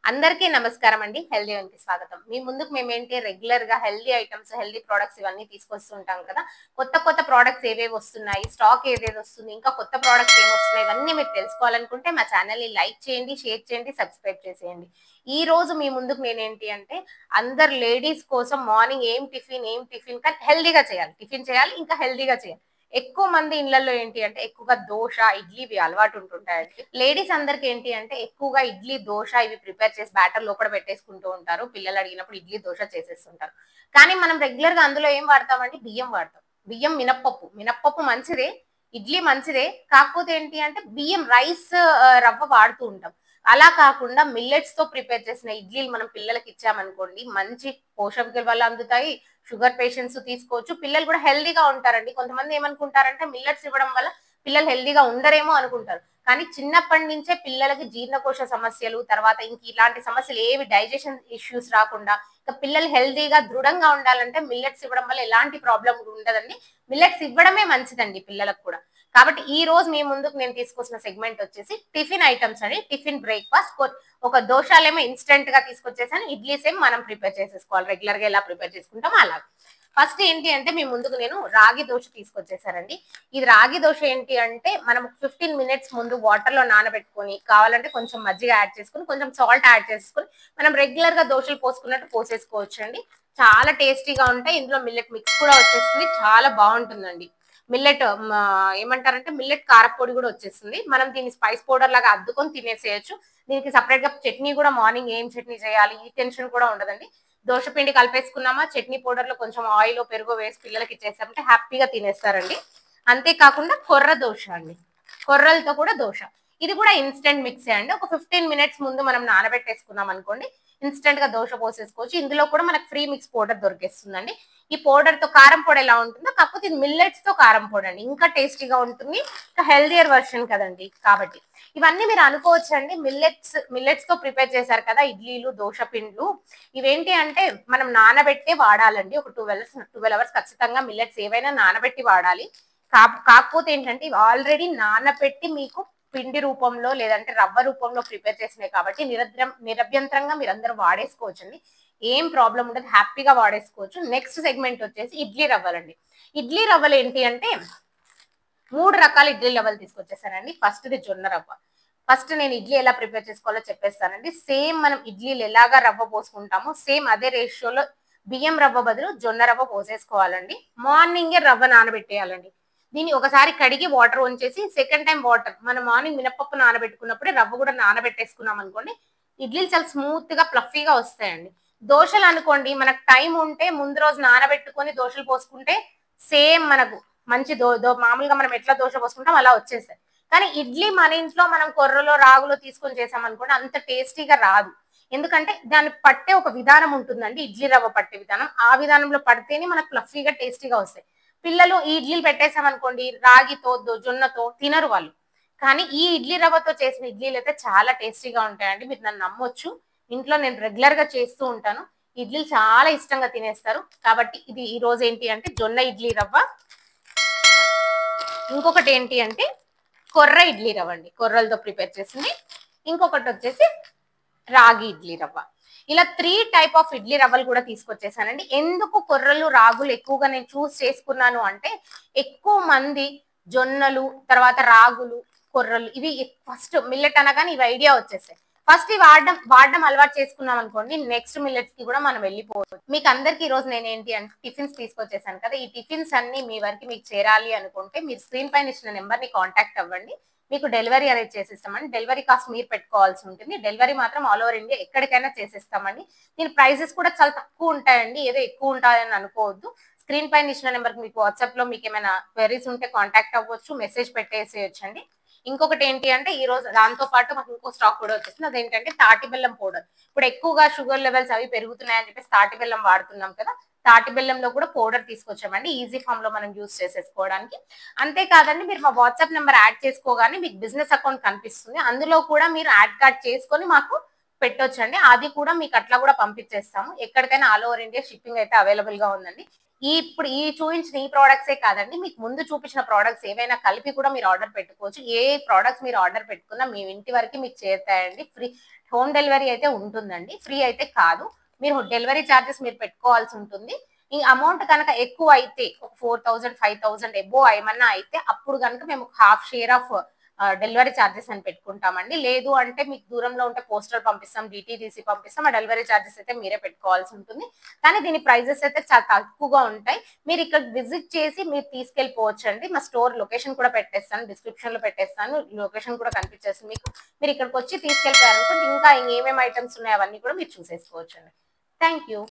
అందరికీ నమస్కారం అండి. హెల్తీ వన్‌కి స్వాగతం. మీ ముందుకు మేమేంటి రెగ్యులర్‌గా హెల్తీ ఐటెమ్స్, హెల్తీ ప్రొడక్ట్స్ ఇవన్నీ తీసుకొస్తుంటాం కదా! కొత్త ప్రొడక్ట్స్ ఏవేవి వస్తున్నాయి, స్టాక్ ఏదేది వస్తుంది, ఇంకా కొత్త ప్రొడక్ట్స్ ఏమొస్తున్నాయి ఇవన్నీ మీరు తెలుసుకోవాలనుకుంటే మా ఛానెల్‌ని లైక్ చేయండి, షేర్ చేయండి, సబ్స్క్రైబ్ చేసేయండి. ఈ రోజు మీ ముందుకు నేనేంటి అంటే అందరు లేడీస్ కోసం మార్నింగ్ ఏం టిఫిన్ కానీ హెల్తీగా చేయాలి. టిఫిన్ చేయాలి, ఇంకా హెల్తీగా చేయాలి. ఎక్కువ మంది ఇళ్లలో ఏంటి అంటే ఎక్కువగా దోస, ఇడ్లీ ఇవి అలవాటు ఉంటుంటాయండి. లేడీస్ అందరికి ఏంటి అంటే ఎక్కువగా ఇడ్లీ, దోస ఇవి ప్రిపేర్ చేసి బ్యాటర్ లోపల పెట్టేసుకుంటూ ఉంటారు. పిల్లలు అడిగినప్పుడు ఇడ్లీ, దోస చేసేస్తుంటారు. కానీ మనం రెగ్యులర్ గా అందులో ఏం వాడతామండి? బియ్యం వాడతాం. బియ్యం, మినప్పప్పు. మినప్పప్పు మంచిదే. ఇడ్లీ మంచిదే. కాకపోతే ఏంటి అంటే బియ్యం రైస్ రవ్వ వాడుతూ ఉంటాం. అలా కాకుండా మిల్లెట్స్ తో ప్రిపేర్ చేసిన ఇడ్లీలు మనం పిల్లలకి ఇచ్చామనుకోండి మంచి పోషక విలువలు అందుతాయి. షుగర్ పేషెంట్స్ తీసుకోవచ్చు. పిల్లలు కూడా హెల్తీగా ఉంటారండి. కొంతమంది ఏమనుకుంటారంటే మిల్లెట్స్ ఇవ్వడం వల్ల పిల్లలు హెల్తీగా ఉండరేమో అనుకుంటారు. కానీ చిన్నప్పటి నుంచే పిల్లలకి జీర్ణకోశ సమస్యలు, తర్వాత ఇంక ఇలాంటి సమస్యలు ఏవి డైజెషన్ ఇష్యూస్ రాకుండా ఇంకా పిల్లలు హెల్తీగా దృఢంగా ఉండాలంటే మిల్లెట్స్ ఇవ్వడం వల్ల ఎలాంటి ప్రాబ్లం ఉండదండి. మిల్లెట్స్ ఇవ్వడమే మంచిదండి పిల్లలకు కూడా. కాబట్టి ఈ రోజు మీ ముందుకు నేను తీసుకొచ్చిన సెగ్మెంట్ వచ్చేసి టిఫిన్ ఐటమ్స్ అండి. టిఫిన్ బ్రేక్‌ఫాస్ట్ ఒక దోషాలేమో ఇన్‌స్టంట్ గా తీసుకొచ్చేసాను. ఇడ్లీస్ ఏమో మనం ప్రిపేర్ చేసేసుకోవాలి. రెగ్యులర్ గా ఎలా ప్రిపేర్ చేసుకుంటామో అలా. ఫస్ట్ ఏంటి అంటే మీ ముందుకు నేను రాగి దోశ తీసుకొచ్చేసానండి. ఇది రాగి దోశ ఏంటి అంటే మనం 15 మినిట్స్ ముందు వాటర్ లో నానబెట్టుకొని కావాలంటే కొంచెం మజ్జిగ యాడ్ చేసుకొని కొంచెం సాల్ట్ యాడ్ చేసుకొని మనం రెగ్యులర్ గా దోశలు పోసుకున్నట్టు పోసేసుకోవచ్చు అండి. చాలా టేస్టీగా ఉంటాయి. ఇందులో మిల్లెట్ మిక్స్ కూడా వచ్చేస్తుంది. చాలా బాగుంటుందండి. మిల్లెట్ ఏమంటారంటే మిల్లెట్ కారపొడి కూడా వచ్చేస్తుంది. మనం దీన్ని స్పైస్ పౌడర్ లాగా అద్దుకొని తినేసేయచ్చు. దీనికి సపరేట్ గా చట్నీ కూడా మార్నింగ్ ఏం చట్నీ చేయాలి ఈ టెన్షన్ కూడా ఉండదండి. దోశ పిండి కలిపేసుకున్నామా చట్నీ పౌడర్ లో కొంచెం ఆయిల్ పెరుగు వేసి పిల్లలకి ఇచ్చేసామంటే హ్యాపీగా తినేస్తారండి. అంతేకాకుండా కొర్ర దోశ అండి. కొర్రలతో కూడా దోశ. ఇది కూడా ఇన్స్టెంట్ మిక్సే అండి. ఒక 15 మినిట్స్ ముందు మనం నానబెట్టేసుకున్నాం అనుకోండి ఇన్స్టెంట్ గా దోశ పోసేసుకోవచ్చు. ఇందులో కూడా మనకు ఫ్రీ మిక్స్ పౌడర్ దొరికేస్తుందండి. ఈ పౌడర్ తో కారం పొడి ఎలా ఉంటుందో కాకపోతే ఇది మిల్లెట్స్ తో కారం పొడి అండి. ఇంకా టేస్టీగా ఉంటుంది. ఇంకా హెల్దియర్ వర్షన్ కదండి కాబట్టి. ఇవన్నీ మీరు అనుకోవచ్చండి మిల్లెట్స్ తో ప్రిపేర్ చేశారు కదా ఇడ్లీలు, దోశ పిండ్లు. ఇవేంటి అంటే మనం నానబెట్టే వాడాలండి. ఒక 12 అవర్స్ ఖచ్చితంగా మిల్లెట్స్ ఏవైనా నానబెట్టి వాడాలి. కాకపోతే ఏంటంటే ఇవి ఆల్రెడీ నానబెట్టి మీకు పిండి రూపంలో లేదంటే రవ్వ రూపంలో ప్రిపేర్ చేసినాయి కాబట్టి నిరభ్యంతరంగా మీరందరూ వాడేసుకోవచ్చండి. ఏం ప్రాబ్లం ఉండదు. హ్యాపీగా వాడేసుకోవచ్చు. నెక్స్ట్ సెగ్మెంట్ వచ్చేసి ఇడ్లీ రవ్వలండి. ఇడ్లీ రవ్వలు ఏంటి అంటే 3 రకాల ఇడ్లీ రవ్వలు తీసుకొచ్చేసానండి. ఫస్ట్‌ది జొన్న రవ్వ. ఫస్ట్ నేను ఇడ్లీ ఎలా ప్రిపేర్ చేసుకోవాలో చెప్పేస్తానండి. సేమ్ మనం ఇడ్లీలు ఎలాగా రవ్వ పోసుకుంటామో సేమ్ అదే రేషియోలో బియ్యం రవ్వ బదులు జొన్న రవ్వ పోసేసుకోవాలండి. మార్నింగే రవ్వ నానబెట్టేయాలండి. దీన్ని ఒకసారి కడిగి వాటర్ వంచేసి సెకండ్ టైమ్ వాటర్ మనం మార్నింగ్ మినపప్పు నానబెట్టుకున్నప్పుడే రవ్వ కూడా నానబెట్టేసుకున్నాం అనుకోండి ఇడ్లీలు చాలా స్మూత్ గా ఫ్లఫీగా వస్తాయండి. దోశలు అనుకోండి మనకు టైం ఉంటే ముందు రోజు నానబెట్టుకొని దోశలు పోసుకుంటే సేమ్ మనకు మంచి మామూలుగా మనం ఎట్లా దోశ పోసుకుంటాం అలా వచ్చేస్తాయి. కానీ ఇడ్లీ మన ఇంట్లో మనం కొర్రలో రాగులో తీసుకొని చేసామనుకోండి అంత టేస్టీగా రాదు. ఎందుకంటే దాన్ని పట్టే ఒక విధానం ఉంటుందండి. ఇడ్లీ రవ్వ పట్టే విధానం. ఆ విధానంలో పడితేనే మనకు ఫ్లఫీగా టేస్టీగా వస్తాయి. పిల్లలు ఈ ఇడ్లీలు పెట్టేసామనుకోండి రాగితో జొన్నతో తినరు వాళ్ళు. కానీ ఈ ఇడ్లీ రవ్వతో చేసిన ఇడ్లీలు అయితే చాలా టేస్టీగా ఉంటాయండి. మీరు నన్ను నమ్మొచ్చు. ఇంట్లో నేను రెగ్యులర్ గా చేస్తూ ఉంటాను. ఇడ్లీలు చాలా ఇష్టంగా తినేస్తారు. కాబట్టి ఇది ఈ రోజు ఏంటి అంటే జొన్న ఇడ్లీ రవ్వ. ఇంకొకటి ఏంటి అంటే కొర్ర ఇడ్లీ రవ్వ అండి. కొర్రలతో ప్రిపేర్ చేసింది. ఇంకొకటి వచ్చేసి రాగి ఇడ్లీ రవ్వ. ఇలా 3 టైప్ ఆఫ్ ఇడ్లీ రవ్వలు కూడా తీసుకొచ్చేసానండి. ఎందుకు కొర్రలు, రాగులు ఎక్కువగా నేను చూస్ చేసుకున్నాను అంటే ఎక్కువ మంది జొన్నలు, తర్వాత రాగులు, కొర్రలు ఇవి ఫస్ట్ మిల్లెట్ అనగానే ఇవి ఐడియా వచ్చేసాయి. ఫస్ట్ ఇవి వాడడం అలవాటు చేసుకున్నాం అనుకోండి నెక్స్ట్ మిల్లెట్స్ కి కూడా మనం వెళ్ళిపోవచ్చు. మీకు అందరికి ఈ రోజు నేను ఏంటి అంటే టిఫిన్స్ తీసుకొచ్చేసాను కదా ఈ టిఫిన్స్ అన్ని మీ వరకు మీకు చేరాలి అనుకుంటే మీరు స్క్రీన్ పైన ఇచ్చిన నెంబర్ ని కాంటాక్ట్ అవ్వండి. మీకు డెలివరీ అరేంజ్ చేసిస్తామండి. డెలివరీ కాస్ట్ మీరు పెట్టుకోవాల్సి ఉంటుంది. డెలివరీ మాత్రం ఆల్ ఓవర్ ఇండియా ఎక్కడికైనా చేసిస్తామండి. దీని ప్రైసెస్ కూడా చాలా తక్కువ ఉంటాయండి. ఏదో ఎక్కువ ఉంటాయని అనుకోవద్దు. స్క్రీన్ పైన ఇచ్చిన నెంబర్కి మీకు వాట్సాప్ లో మీకు ఏమైనా క్వెరీస్ ఉంటే కాంటాక్ట్ అవ్వచ్చు. మెసేజ్ పెట్టేసేయచ్చండి. ఇంకొకటి ఏంటి అంటే ఈ రోజు దాంతో పాటు మాకు ఇంకో స్టాక్ కూడా వచ్చేసింది. అదేంటంటే తాటి బెల్లం పౌడర్. ఇప్పుడు ఎక్కువగా షుగర్ లెవెల్స్ అవి పెరుగుతున్నాయని చెప్పేసి తాటి బెల్లం వాడుతున్నాం కదా తాటి బెల్లంలో కూడా పౌడర్ తీసుకొచ్చామండి. ఈజీ ఫామ్ లో మనం యూజ్ చేసేసుకోవడానికి. అంతేకాదండి మీరు మా వాట్సాప్ నెంబర్ యాడ్ చేసుకోగానే మీకు బిజినెస్ అకౌంట్ కనిపిస్తుంది. అందులో కూడా మీరు యాడ్ కార్డ్ చేసుకొని మాకు పెట్టొచ్చండి. అది కూడా మీకు అట్లా కూడా పంపించేస్తాము. ఎక్కడికైనా ఆల్ ఓవర్ ఇండియా షిప్పింగ్ అయితే అవైలబుల్ గా ఉందండి. ఇప్పుడు చూయించిన ఈ ప్రొడక్ట్సే కాదండి. మీకు ముందు చూపించిన ప్రొడక్ట్స్ ఏవైనా కలిపి కూడా మీరు ఆర్డర్ పెట్టుకోవచ్చు. ఏ ప్రొడక్ట్స్ మీరు ఆర్డర్ పెట్టుకున్నా మీ ఇంటి వరకు మీకు చేరుతాయండి. ఫ్రీ హోమ్ డెలివరీ అయితే ఉంటుందండి. ఫ్రీ అయితే కాదు. మీరు డెలివరీ చార్జెస్ మీరు పెట్టుకోవాల్సి ఉంటుంది. ఈ అమౌంట్ కనుక ఎక్కువ అయితే ఒక 4000, 5000 ఎబోవ్ ఏమన్నా అయితే అప్పుడు కనుక మేము half share of delivery charges అని పెట్టుకుంటామండి. లేదు అంటే మీకు దూరంలో ఉంటే పోస్టల్ పంపిస్తాం, డిటీడీసీ పంపిస్తాం. ఆ డెలివరీ చార్జెస్ అయితే మీరే పెట్టుకోవాల్సి ఉంటుంది. కానీ దీని ప్రైజెస్ అయితే చాలా తక్కువగా ఉంటాయి. మీరు ఇక్కడ విజిట్ చేసి మీరు తీసుకెళ్ళిపోవచ్చండి. మా స్టోర్ లొకేషన్ కూడా పెట్టేస్తాను, డిస్క్రిప్షన్ లో పెట్టేస్తాను. లొకేషన్ కూడా కనిపించేస్తుంది మీకు. మీరు ఇక్కడికి వచ్చి తీసుకెళ్ళిపోయారనుకోండి ఇంకా ఏమేమి ఐటమ్స్ ఉన్నాయో అవన్నీ కూడా మీరు చూసేసుకోవచ్చండి. Thank you.